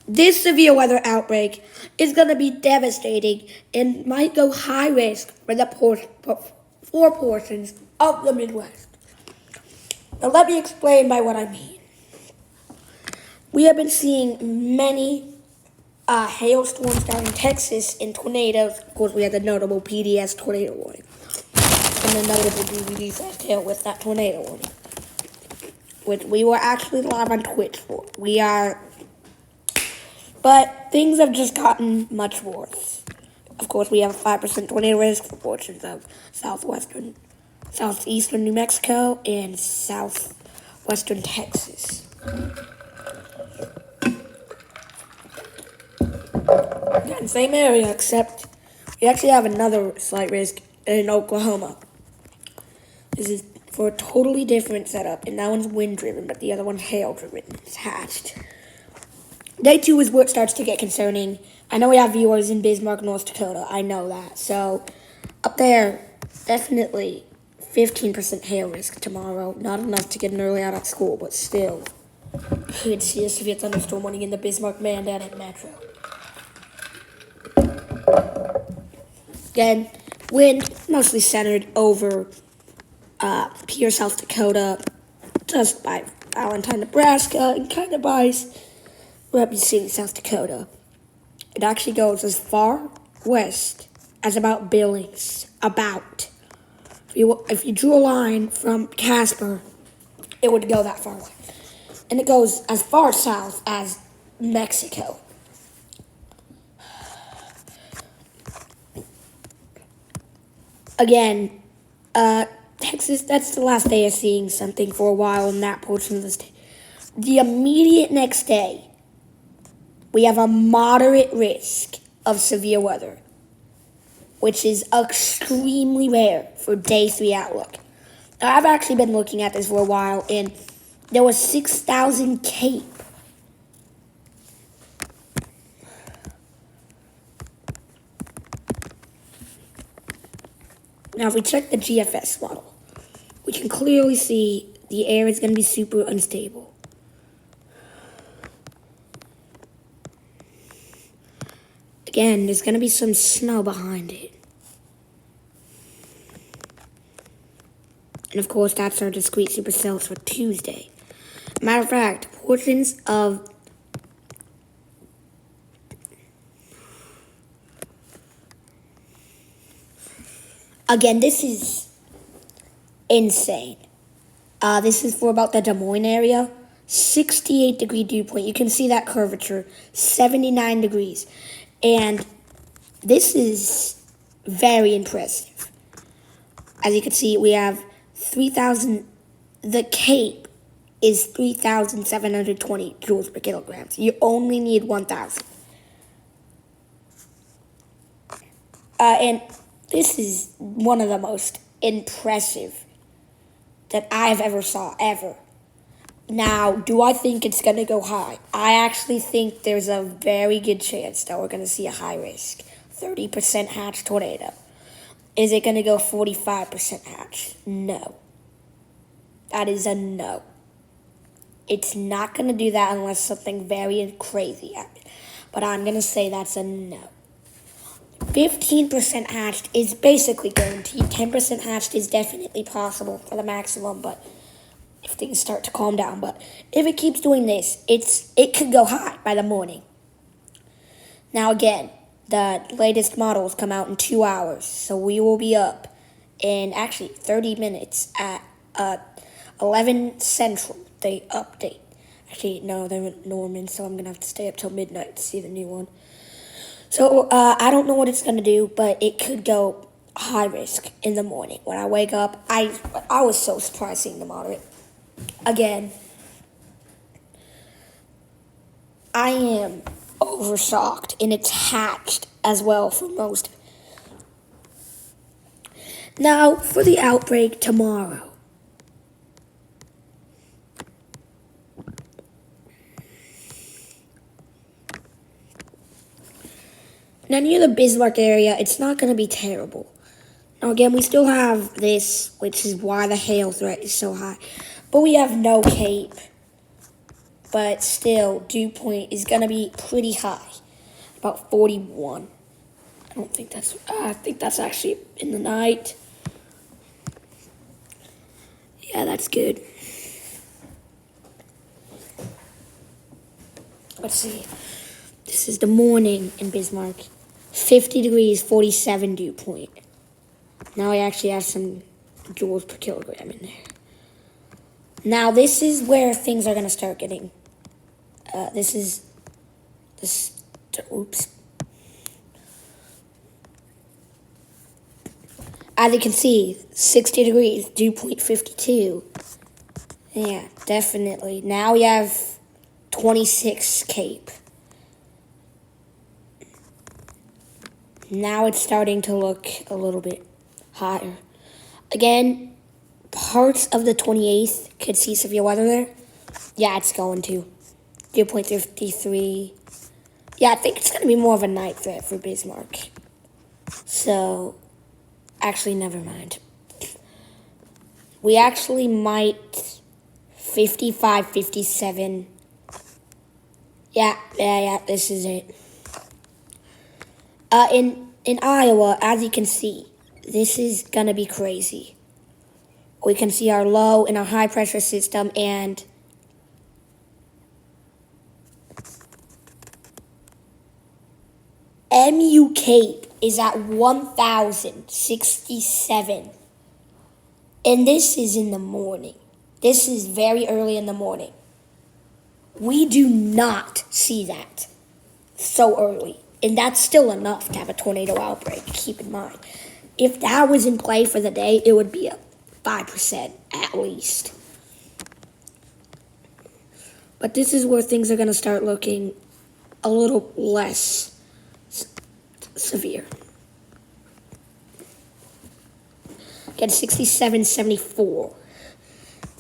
This severe weather outbreak is going to be devastating and might go high risk for the four portions of the Midwest. Now, let me explain by what I mean. We have been seeing many hailstorms down in Texas and tornadoes. Of course, we had the notable PDS tornado warning and the notable DVD hail with that tornado warning, which we were actually live on Twitch for. But things have just gotten much worse. Of course, we have a 5% tornado risk for portions of southeastern New Mexico and southwestern Texas. Again, same area, except we actually have another slight risk in Oklahoma. This is for a totally different setup, and that one's wind-driven, but the other one's hail-driven. It's hatched. Day 2 is where it starts to get concerning. I know we have viewers in Bismarck, North Dakota. I know that. So, up there, definitely 15% hail risk tomorrow. Not enough to get an early out of school, but still. Could see a severe thunderstorm warning in the Bismarck Mandan Metro. Again, wind mostly centered over Pierre, South Dakota, just by Valentine, Nebraska, and kind of by Rapid City, South Dakota. It actually goes as far west as about Billings. If you drew a line from Casper, it would go that far away. And it goes as far south as Mexico. Again, Texas, that's the last day of seeing something for a while in that portion of the state. The immediate next day, we have a moderate risk of severe weather, which is extremely rare for day 3 outlook. Now, I've actually been looking at this for a while, and there was 6,000 Cape. Now, if we check the GFS model, we can clearly see the air is going to be super unstable. Again, there's going to be some snow behind it. And of course, that's our discrete supercells for Tuesday. Matter of fact, portions of again, this is insane. This is for about the Des Moines area. 68-degree dew point. You can see that curvature. 79 degrees. And this is very impressive. As you can see, we have 3,000. The Cape is 3,720 joules per kilograms. You only need 1,000. And this is one of the most impressive that I've ever saw, ever. Now, do I think it's going to go high? I actually think there's a very good chance that we're going to see a high risk, 30% hatch tornado. Is it going to go 45% hatch? No. That is a no. It's not going to do that unless something very crazy happens. But I'm going to say that's a no. 15% hatched is basically guaranteed. 10% hatched is definitely possible for the maximum, but if things start to calm down. But if it keeps doing this, it could go high by the morning. Now again, the latest models come out in 2 hours, so we will be up in actually 30 minutes at 11 Central. They update. Actually, no, they're in Norman, so I'm going to have to stay up till midnight to see the new one. So I don't know what it's going to do, but it could go high risk in the morning. When I wake up, I was so surprised seeing the moderate. Again, I am over-shocked, and it's hatched as well for most. Now, for the outbreak tomorrow. Now, near the Bismarck area, it's not going to be terrible. Now, again, we still have this, which is why the hail threat is so high. But we have no Cape. but still, dew point is going to be pretty high, about 41. I think that's actually in the night. Yeah, that's good. Let's see. This is the morning in Bismarck. 50 degrees, 47 dew point. Now I actually have some joules per kilogram in there. Now this is where things are going to start getting. Oops. As you can see, 60 degrees, dew point 52. Yeah, definitely. Now we have 26 Cape. Now it's starting to look a little bit higher. Again, parts of the 28th could see severe weather there. Yeah, it's going to. Dew point 53. Yeah, I think it's going to be more of a night threat for Bismarck. So, actually, never mind. We actually might 55, 57. Yeah, this is it. In Iowa, as you can see, this is going to be crazy. We can see our low and our high pressure system, and MU Cape is at 1,067. And this is in the morning. This is very early in the morning. We do not see that so early. And that's still enough to have a tornado outbreak, keep in mind. If that was in play for the day, it would be a 5% at least. But this is where things are going to start looking a little less severe. Get 67, 74.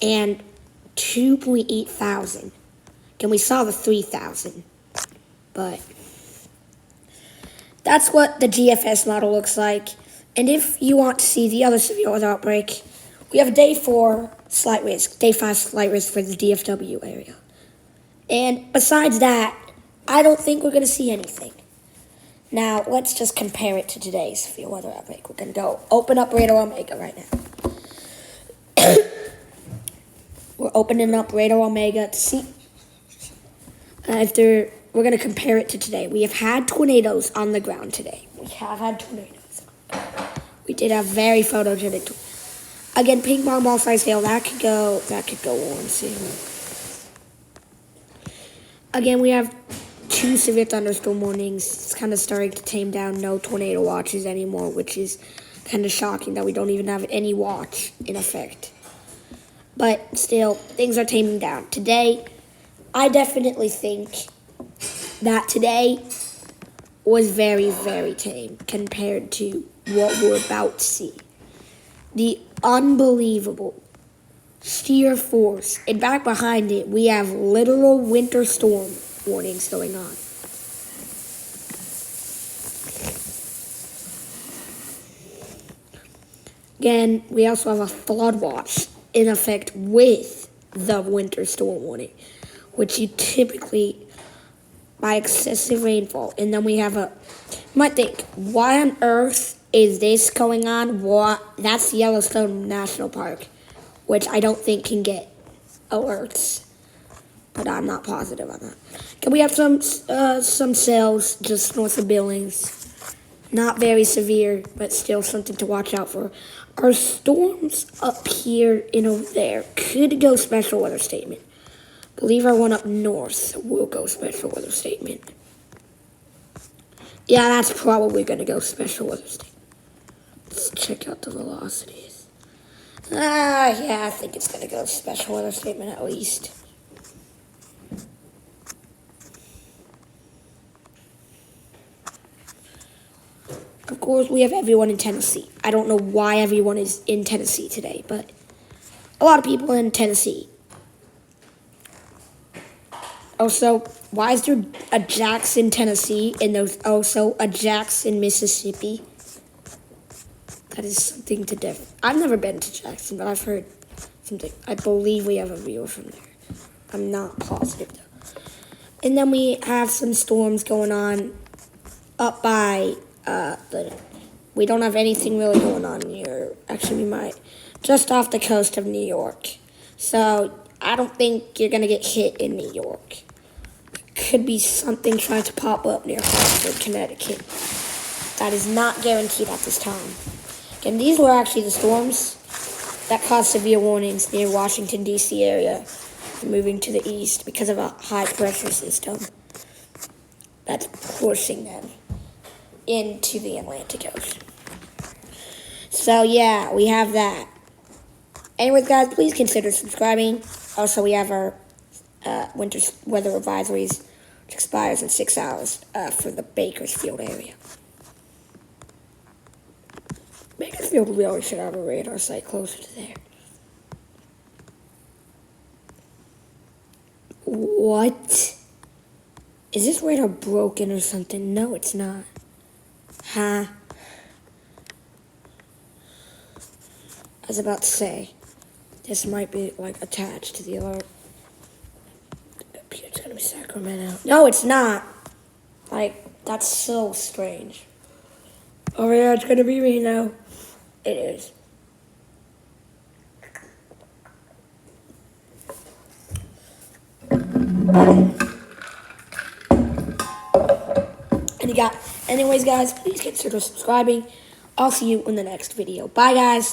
And 2.8 thousand. And we saw the 3,000. But that's what the GFS model looks like. And if you want to see the other severe weather outbreak, we have a day 4 slight risk, day 5 slight risk for the DFW area. And besides that, I don't think we're going to see anything. Now, let's just compare it to today's severe weather outbreak. We're going to go open up Radar Omega right now. We're opening up Radar Omega to see we're going to compare it to today. We have had tornadoes on the ground today. We have had tornadoes. We did have very photogenic. Again, ping pong ball size hail, that could go on soon. Again, we have 2 severe thunderstorm warnings. It's kind of starting to tame down. No tornado watches anymore, which is kind of shocking that we don't even have any watch in effect. But still, things are taming down. Today, I definitely think that today was very, very tame compared to what we're about to see. The unbelievable sheer force, and back behind it, we have literal winter storm warnings going on. Again, we also have a flood watch in effect with the winter storm warning, which you typically, by excessive rainfall, and then we have you might think, why on earth is this going on? That's Yellowstone National Park, which I don't think can get alerts, but I'm not positive on that. Okay, we have some cells just north of Billings. Not very severe, but still something to watch out for. Our storms up here and over there could go special weather statement. Believe our one up north will go special weather statement. Yeah, that's probably going to go special weather statement. Let's check out the velocities. Yeah, I think it's going to go special weather statement at least. Of course, we have everyone in Tennessee. I don't know why everyone is in Tennessee today, but a lot of people in Tennessee. Also, why is there a Jackson, Tennessee, and there's also a Jackson, Mississippi? That is something to differ. I've never been to Jackson, but I've heard something. I believe we have a viewer from there. I'm not positive though. And then we have some storms going on up by we don't have anything really going on here. Actually, we might. Just off the coast of New York. So I don't think you're going to get hit in New York. Could be something trying to pop up near Hartford, Connecticut. That is not guaranteed at this time. And these were actually the storms that caused severe warnings near Washington, D.C. area, moving to the east because of a high pressure system that's pushing them into the Atlantic Ocean. So yeah, we have that. Anyways, guys, please consider subscribing. Also, we have our winter weather advisories, which expires in 6 hours for the Bakersfield area. Bakersfield really should have a radar site closer to there. What? Is this radar broken or something? No, it's not. Huh? I was about to say, this might be like attached to the alert. It's gonna be Sacramento. No, it's not. Like, that's so strange. Oh yeah, it's gonna be Reno. It is. Anyways, guys, please consider subscribing. I'll see you in the next video. Bye, guys.